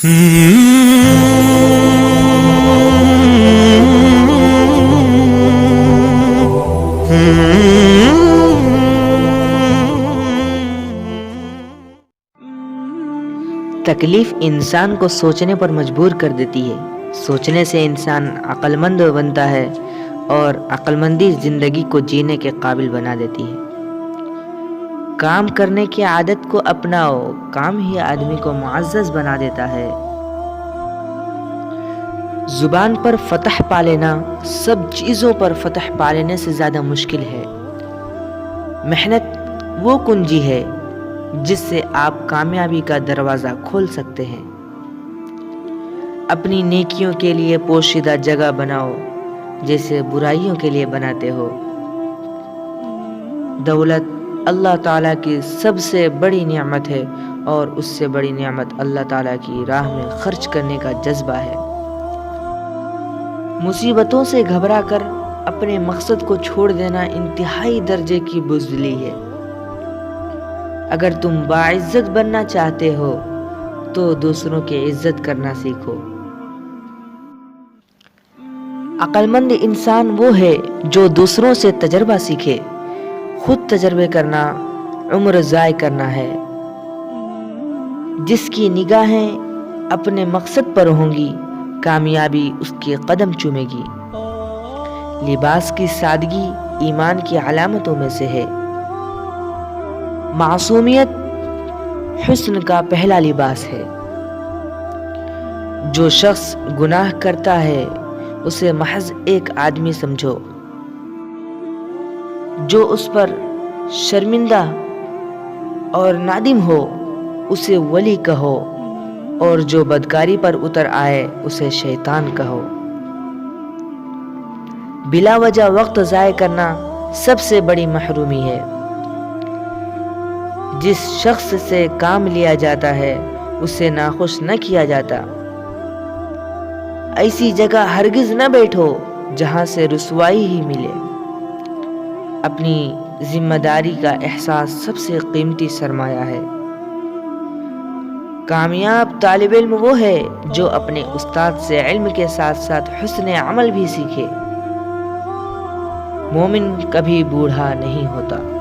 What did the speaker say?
تکلیف انسان کو سوچنے پر مجبور کر دیتی ہے۔ سوچنے سے انسان عقل مند بنتا ہے اور عقل مندی زندگی کو جینے کے قابل بنا دیتی ہے۔ کام کرنے کی عادت کو اپناؤ، کام ہی آدمی کو معزز بنا دیتا ہے۔ زبان پر فتح پا لینا سب چیزوں پر فتح پا لینے سے زیادہ مشکل ہے۔ محنت وہ کنجی ہے جس سے آپ کامیابی کا دروازہ کھول سکتے ہیں۔ اپنی نیکیوں کے لیے پوشیدہ جگہ بناؤ جیسے برائیوں کے لیے بناتے ہو۔ دولت اللہ تعالیٰ کی سب سے بڑی نعمت ہے اور اس سے بڑی نعمت اللہ تعالیٰ کی راہ میں خرچ کرنے کا جذبہ ہے۔ مصیبتوں سے گھبرا کر اپنے مقصد کو چھوڑ دینا انتہائی درجے کی بزدلی ہے۔ اگر تم باعزت بننا چاہتے ہو تو دوسروں کی عزت کرنا سیکھو۔ عقل مند انسان وہ ہے جو دوسروں سے تجربہ سیکھے۔ خود تجربے کرنا عمر ضائع کرنا ہے۔ جس کی نگاہیں اپنے مقصد پر ہوں گی کامیابی اس کے قدم چومے گی۔ لباس کی سادگی ایمان کی علامتوں میں سے ہے۔ معصومیت حسن کا پہلا لباس ہے۔ جو شخص گناہ کرتا ہے اسے محض ایک آدمی سمجھو، جو اس پر شرمندہ اور نادم ہو اسے ولی کہو، اور جو بدکاری پر اتر آئے اسے شیطان کہو۔ بلا وجہ وقت ضائع کرنا سب سے بڑی محرومی ہے۔ جس شخص سے کام لیا جاتا ہے اسے ناخوش نہ کیا جاتا۔ ایسی جگہ ہرگز نہ بیٹھو جہاں سے رسوائی ہی ملے۔ اپنی ذمہ داری کا احساس سب سے قیمتی سرمایہ ہے۔ کامیاب طالب علم وہ ہے جو اپنے استاد سے علم کے ساتھ ساتھ حسن عمل بھی سیکھے۔ مومن کبھی بوڑھا نہیں ہوتا۔